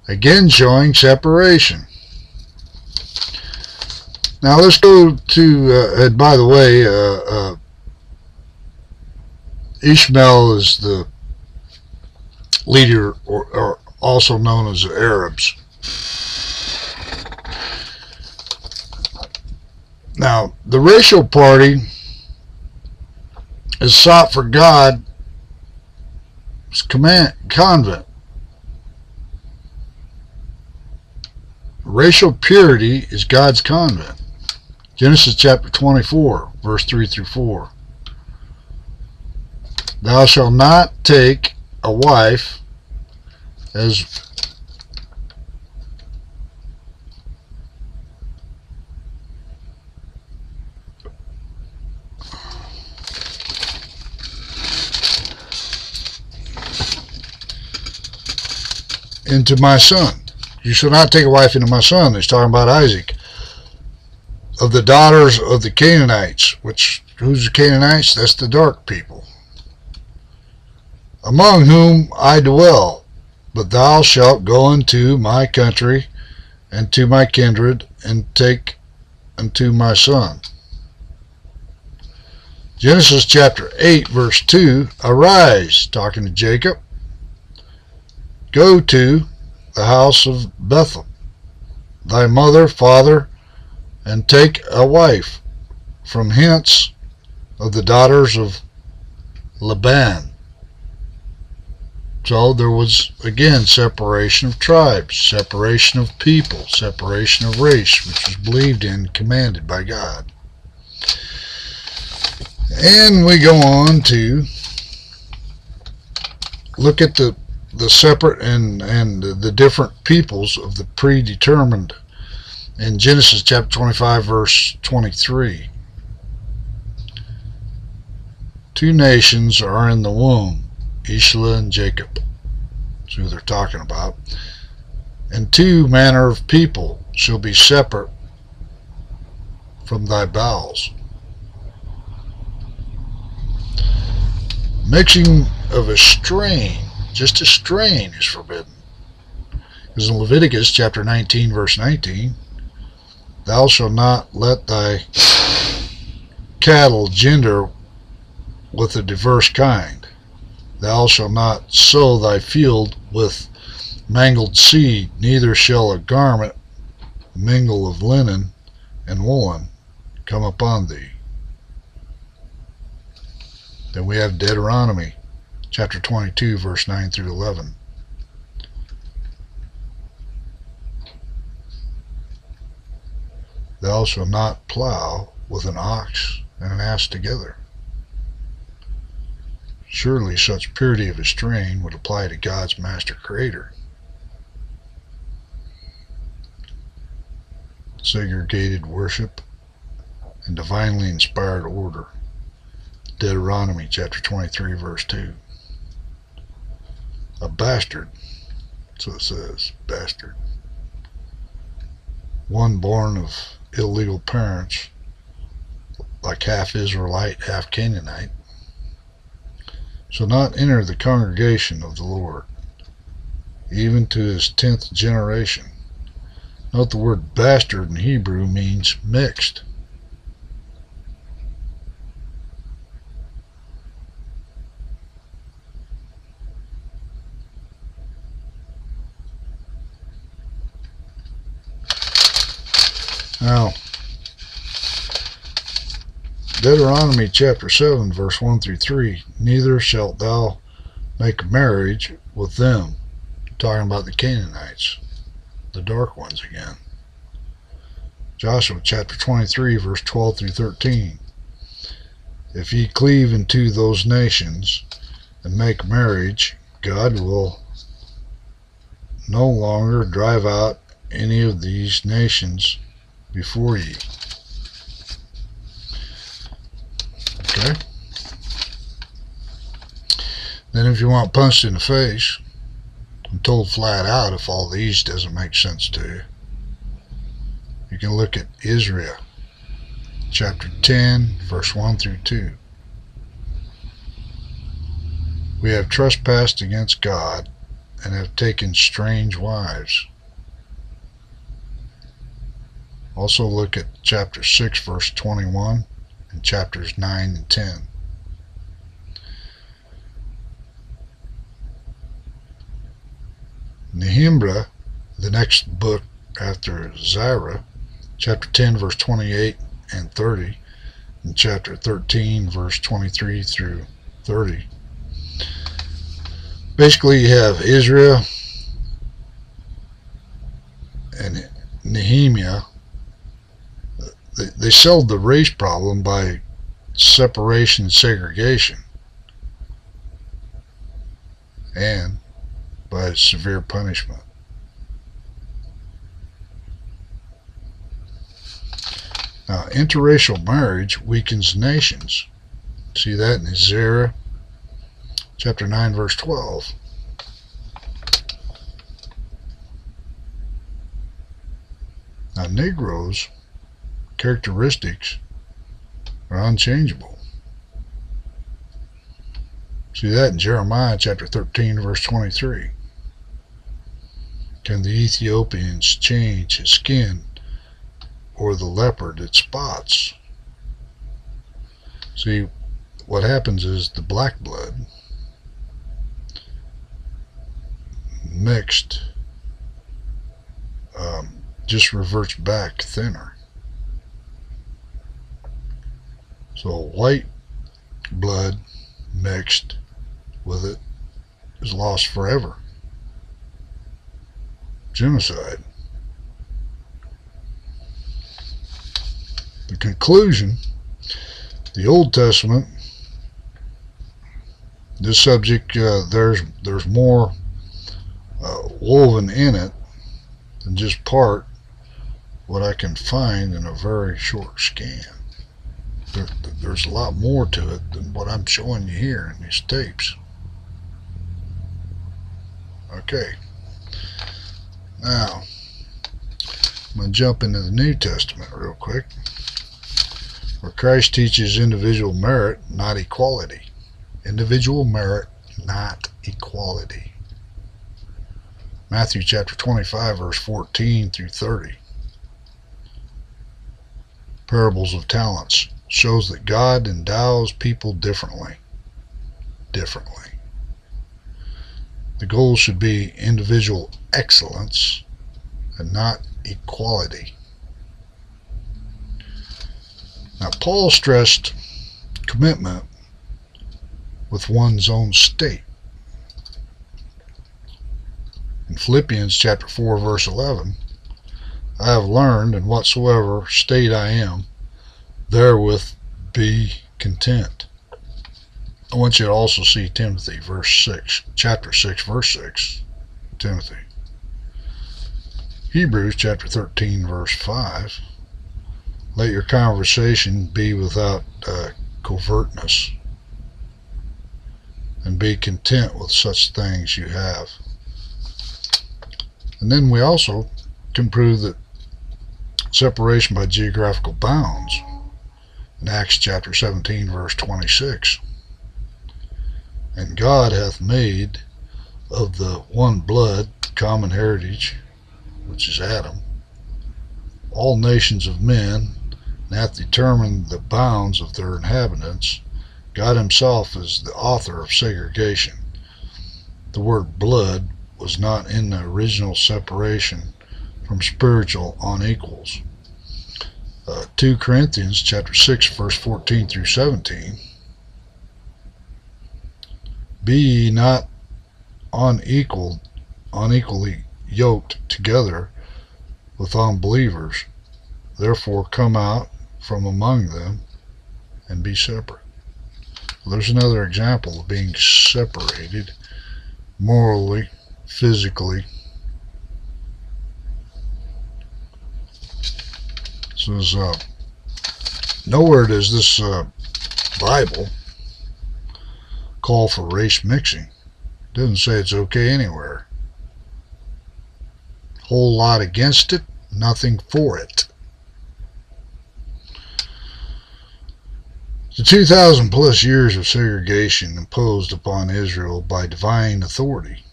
again showing separation. Now let's go to, and by the way, Ishmael is the leader, or also known as the Arabs. Now, the racial party is sought for God's convent. Racial purity is God's convent. Genesis chapter 24, verse 3 through 4. Thou shalt not take a wife as into my son. You shall not take a wife into my son. He's talking about Isaac. Of the daughters of the Canaanites. Who's the Canaanites? That's the dark people. Among whom I dwell. But thou shalt go into my country, and to my kindred, and take unto my son. Genesis chapter 8, verse 2. Arise, talking to Jacob. Go to the house of Bethel, thy mother, father, and take a wife from hence of the daughters of Laban. So there was, again, separation of tribes, separation of people, separation of race, which was believed in and commanded by God. And we go on to look at the separate and the different peoples of the predetermined in Genesis chapter 25, verse 23. Two nations are in the womb, Esau and Jacob. That's who they're talking about. And two manner of people shall be separate from thy bowels. Mixing of a strain, just a strain, is forbidden. Because in Leviticus chapter 19, verse 19, thou shalt not let thy cattle gender with a diverse kind. Thou shalt not sow thy field with mangled seed, neither shall a garment mingle of linen and woolen come upon thee. Then we have Deuteronomy chapter 22, verse 9 through 11. Thou shalt not plow with an ox and an ass together. Surely such purity of a strain would apply to God's master creator. Segregated worship and divinely inspired order. Deuteronomy chapter 23, verse 2. A bastard, so it says, bastard. One born of illegal parents, like half Israelite, half Canaanite, shall not enter the congregation of the Lord, even to his 10th generation. Note the word bastard in Hebrew means mixed. Now, Deuteronomy chapter 7, verse 1 through 3, neither shalt thou make marriage with them. Talking about the Canaanites, the dark ones again. Joshua chapter 23, verse 12 through 13. If ye cleave unto those nations and make marriage, God will no longer drive out any of these nations before ye. Okay? Then if you want punched in the face and told flat out if all these doesn't make sense to you, you can look at Israel chapter 10, verse 1 through 2. We have trespassed against God and have taken strange wives. Also look at chapter 6 verse 21 and chapters 9 and 10. Nehemiah, the next book after Ezra, chapter 10 verse 28 and 30, and chapter 13 verse 23 through 30. Basically you have Israel and Nehemiah. They solved the race problem by separation and segregation, and by severe punishment. Now, interracial marriage weakens nations. See that in Ezra chapter 9 verse 12. Now, Negroes' characteristics are unchangeable. See that in Jeremiah chapter 13 verse 23. Can the Ethiopians change his skin, or the leopard its spots? See, what happens is the black blood mixed just reverts back thinner. So white blood mixed with it is lost forever. Genocide. The conclusion, the Old Testament, this subject, there's more woven in it than just part what I can find in a very short scan. There's a lot more to it than what I'm showing you here in these tapes. Okay, now I'm going to jump into the New Testament real quick, where Christ teaches individual merit, not equality. Individual merit, not equality. Matthew chapter 25 verse 14 through 30. Parables of talents shows that God endows people differently. The goal should be individual excellence and not equality. Now, Paul stressed commitment with one's own state. In Philippians chapter 4 verse 11, I have learned in whatsoever state I am, therewith be content. I want you to also see Timothy verse 6, chapter 6 verse 6, Timothy. Hebrews chapter 13 verse 5, let your conversation be without covertness, and be content with such things you have. And then we also can prove that separation by geographical bounds in Acts chapter 17 verse 26. And God hath made of the one blood common heritage, which is Adam, all nations of men, and hath determined the bounds of their inhabitants. God himself is the author of segregation. The word blood was not in the original separation from spiritual unequals. 2 Corinthians chapter 6 verse 14 through 17. Be ye not unequally yoked together with unbelievers, therefore come out from among them and be separate. Well, there's another example of being separated morally, physically. It says, nowhere does this Bible call for race mixing. It doesn't say it's okay anywhere. Whole lot against it, nothing for it. The 2,000 plus years of segregation imposed upon Israel by divine authority